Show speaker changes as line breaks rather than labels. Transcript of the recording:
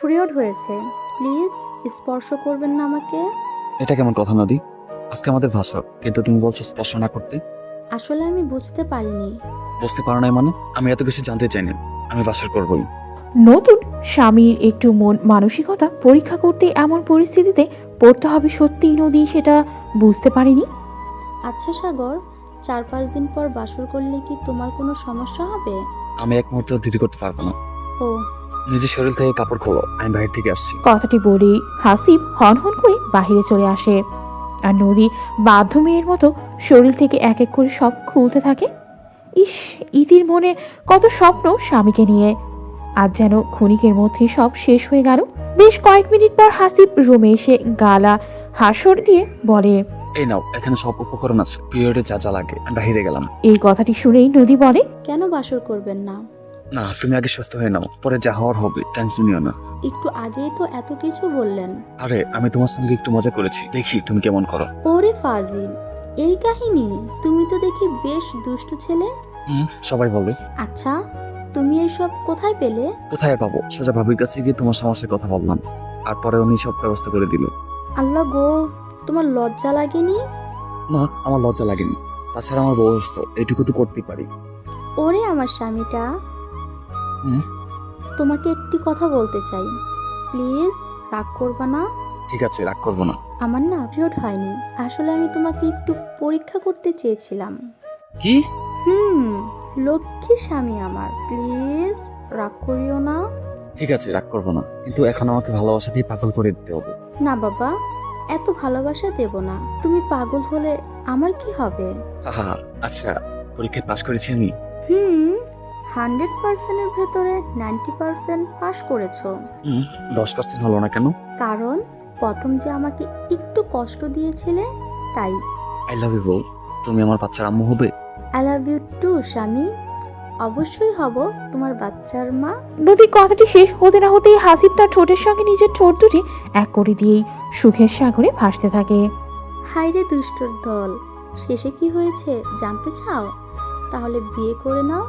Period হয়েছে, please স্পর্শ করবেন না আমাকে।
এটা কেমন কথা নদী? আজকে আমাদের ভাষণ, কিন্তু তুমি বলছো স্পর্শ না করতে।
আসলে আমি বুঝতে পারিনি।
বুঝতে পারো নাই মানে? আমি এত কিছু জানতে চাই না, আমি বাসর করবই।
নতুন স্বামীর একটু মন মানসিকতা পরীক্ষা করতে এমন পরিস্থিতিতে পড়তে হবে সত্যিই নদী সেটা বুঝতে পারেনি।
আচ্ছা সাগর, 4-5 দিন পর বাসর করলে কি তোমার কোনো সমস্যা হবে?
আমি এক মুহূর্ত দেরি করতে পারবো না।
ও,
নিজের শরীর থেকে কাপড় খোলো, আমি বাইরে থেকে আসছি।
কথাটি বলেই হাসিব হনহন করে বাহিরে চলে আসে আর নদী বাধ্য মেয়ের মতো শরীর থেকে এক এক করে সব খুলতে থাকে। ইস, ইতির মনে কত স্বপ্ন স্বামীকে নিয়ে, আজ যেন ক্ষণিকের মধ্যে সব শেষ হয়ে গেল। বেশ কয়েক মিনিট পর হাসিব রুমে এসে গালা হাসর দিয়ে বলে,
এই নাও, এখানে সব উপকরণ আছে, পিরিয়ডে যা যা লাগে। আমি বাইরে গেলাম।
এই কথাটি শুনেই নদী বলে,
কেন বাসর করবেন না?
না, তুমি আগে সুস্থ হয়ে নাও, পরে যা হওয়ার হবে, টেনশন নিও না।
একটু আগেই তো এত কিছু বললেন।
আরে আমি তোমার সঙ্গে একটু মজা করেছি, দেখি তুমি কেমন করো।
ওরে ফাজিল, এই কাহিনী? তুমি তো দেখি বেশ দুষ্টু ছেলে।
সবাই বলে।
আচ্ছা, তুমি এইসব কোথায় পেলে?
কোথায় আর পাবো, সোজা ভাবির কাছে গিয়ে তোমার সমস্যার কথা বললাম, আর পরে উনি সব ব্যবস্থা করে দিল।
আল্লাহ গো, তোমার লজ্জা লাগেনি?
না, আমার লজ্জা লাগেনি। তাছাড়া আমার বয়স তো, এইটুকু তো করতেই পারি।
ওরে আমার স্বামীটা,
হুম,
তোমাকে একটি কথা বলতে চাই, প্লিজ রাগ করবা না।
ঠিক আছে, রাগ করবো না।
আমার না পিরিয়ড হয়নি, আসলে আমি তোমাকে একটু পরীক্ষা করতে চেয়েছিলাম।
কি?
লক্ষ্মী স্বামী আমার, প্লিজ রাগ করিও না।
ঠিক আছে, রাগ করবো না, কিন্তু এখন আমাকে ভালোবাসা দিয়ে পাগল করে দিতে হবে।
না বাবা, এত ভালোবাসা দেব না। তুমি পাগল হলে আমার কি হবে?
আহা, আচ্ছা, পরীক্ষায় পাশ করেছি আমি।
100%-এর ভেতরে 90% পাস করেছো।
10% হলো না কেন?
কারণ প্রথম যে আমাকে একটু কষ্ট দিয়েছিলে, তাই।
আই লাভ ইউ বউ, তুমি আমার বাচ্চার আম্মু হবে।
আই লাভ ইউ টু স্বামী, অবশ্যই হব তোমার বাচ্চার মা।
নদীর কথাটি শেষ হতে না হতেই হাসিব তার ঠোঁটের সঙ্গে নিজের ঠোঁট দুটি এক করে দিয়েই সুখের সাগরে ভাসতে থাকে।
হাইরে দুষ্টর দল, শেষে কি হয়েছে জানতে চাও? তাহলে বিয়ে করে নাও।